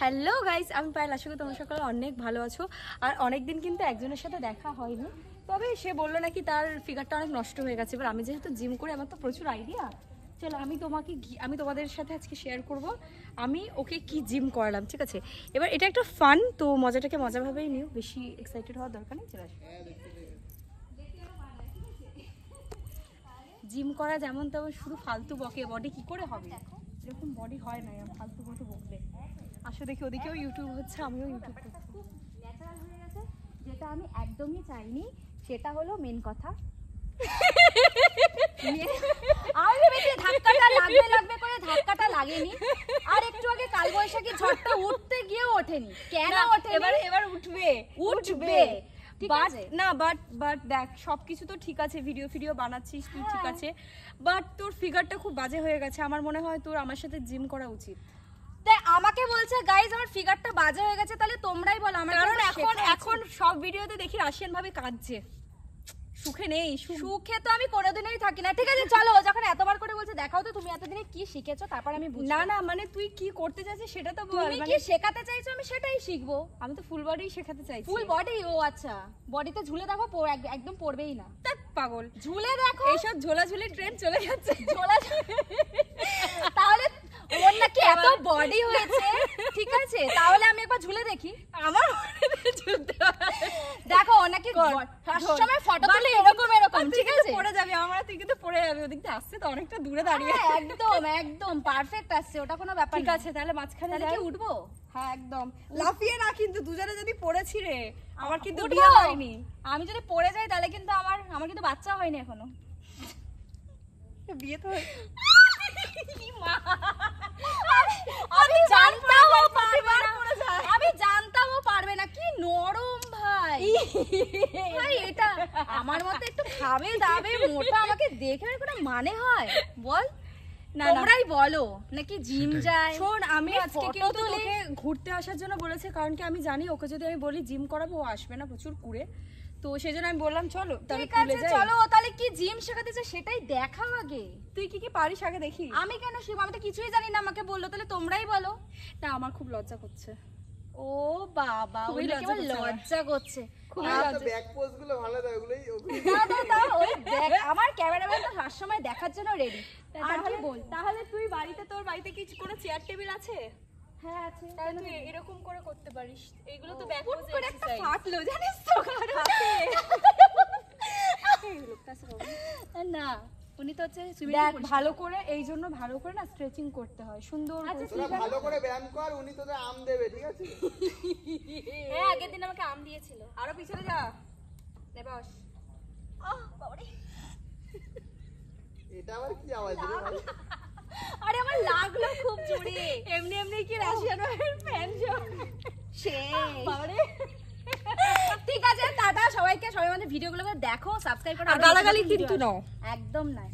Hello guys, আমি পায়েল। আশা করি তোমরা সকলে অনেক ভালো আছো। আর অনেকদিন কিন্তু একজনের সাথে দেখা হয়নি, তবে সে বললো নাকি তার ফিগারটা অনেক নষ্ট হয়ে গেছে। এবার আমি যেহেতু জিম করি, আমার তো প্রচুর আইডিয়া। চলো আমি তোমাদের সাথে আজকে শেয়ার করব আমি ওকে কি জিম করালাম, ঠিক আছে? এবার এটা একটা ফান, তো মজাটাকে মজাভাবেই নিও, বেশি এক্সাইটেড হওয়ার দরকার নেই। চলে আসো। জিম করা যেমন তেমন শুধু ফালতু বকে, বডি কি করে হবে? এরকম বডি হয় না, ফালতু বকে বকবে। আসো দেখি, ওদিকেও ইউটিউব হচ্ছে, আমিও ইউটিউব করছি। খুব ন্যাচারাল হয়ে গেছে, যেটা আমি একদমই চাইনি। সেটা হলো মেন কথা। আমি ভেবেছি ধাক্কাটা লাগবে করে ধাক্কাটা লাগেনি। আর একটু আগে কালবৈশাখী ঝড়টা উঠতে গিয়েও ওঠেনি। কেন ওঠেনি? এবার উঠবে। বাট দেখ, সবকিছু তো ঠিক আছে, ভিডিও বানাচ্ছিস তুই, ঠিক আছে, বাট তোর ফিগারটা খুব বাজে হয়ে গেছে। আমার মনে হয় তোর আমার সাথে জিম করা উচিত। তাই আমাকে বলছে গাইজ আমার ফিগারটা বাজে হয়ে গেছে, তাহলে তোমরাই বলো আমার। কারণ এখন সব ভিডিওতে দেখি রাশিয়ান ভাবে কাঁদছে, সুখে নেই। সুখে তো আমি কোনোদিনই থাকি না। ঠিক আছে চলো, যখন এতবার করে বলছে দেখাও তো তুমি এতদিনে কি শিখেছো, তারপর আমি বুঝবো। না মানে তুই কি করতে চাইছিস সেটা তো বল। তুমি কি শেখাতে চাইছো, আমি সেটাই শিখবো। আমি তো ফুল বডি শেখাতে চাইছি। Full body? ও আচ্ছা, বডিতে ঝুলে দেখো, একদম পড়বেই না। তার পাগল, ঝুলে দেখো। এইসব ঝোলাঝুলি ট্রেন্ড চলে যাচ্ছে। তাহলে ওর নাকি এত বডি হয়েছে, ঠিক আছে, তাহলে আমি একবার ঝুলে দেখি। আমার ঝুলতে দেখো ও নাকি সবসময় ফটো তুলে এরকম, ঠিক আছে? পড়ে যাবে, আমার তুই কিন্তু পড়ে যাবে। ওদিক দিয়ে আসছে তো অনেকটা দূরে দাঁড়িয়ে। একদম পারফেক্ট আসছে, ওটা কোনো ব্যাপার। ঠিক আছে, তাহলে মাঝখানে কি উঠবো? হ্যাঁ একদম, লাফিয়ে না কিন্তু, দুজনে যদি পড়েছি রে। আমার কিন্তু বিয়ে হয়নি। আমি যদি পড়ে যাই তাহলে কিন্তু আমার কিন্তু বাচ্চা হয়নি এখনো। বিয়ে তো আমি জানতাম ও পারবে না, আমি জানতাম ও পারবে না। কি নরম ভাই, ভাই এটা আমার মতো একটু খাবে দাবে মোটা, আমাকে দেখে কোনো মানে হয় বল? না তোমরাই বলো নাকি জিম যায়। শোন, আমি আজকে কিন্তু তোকে ঘুরতে আসার জন্য বলেছে, কারণ কি আমি জানি ওকে যদি আমি বলি জিম করাবো ও আসবে না, প্রচুর কুড়ে। তো সেজন্য আমি বললাম চলো তাহলে কুলে যাই। চলো তাহলে কি জিম শেখাতে চাই সেটাই দেখাও আগে। তুই কি পারিস আগে দেখি। আমি কেন শিখবো? আমি তো কিছুই জানি না, আমাকে বললো। তাহলে তোমরাই বলো। না আমার খুব লজ্জা করছে। ও বাবা, ওই লজ্জা করছে। ব্যাক পোজ গুলো ভালো দাও, ওগুলোই ওই দেখ আমার ক্যামেরাম্যান তো সব সময় দেখার জন্য রেডি। আর কি বল? তাহলে তুই তোর বাড়িতে কি কোনো চেয়ার টেবিল আছে? হ্যাঁ আছে। তাহলে তুই এরকম করে করতে পারিস। এগুলো তো ব্যাক পোজ করে একটা ফাটলো জানিস তো না। উনি তো হচ্ছে দেখ ভালো করে, এই জন্য ভালো করে না স্ট্রেচিং করতে হয় সুন্দর। তোরা ভালো করে ব্যায়াম কর, উনি তোদের আম দেবে, ঠিক আছে? হ্যাঁ আগের দিন আমাকে আম দিয়েছিল। আরো পিছনে যা, নে বস। বাবারে, এটা আবার কি আওয়াজ রে ভাই? আরে আমার লাগলো খুব জোরে। এমনি কি রাশিয়ান ফ্যান সে বাবারে। ঠিক আছে টাটা সবাইকে। সবাই আমাদের ভিডিওগুলো দেখো, সাবস্ক্রাইব করো। গালাগালি কিন্তু নাও একদম নয়।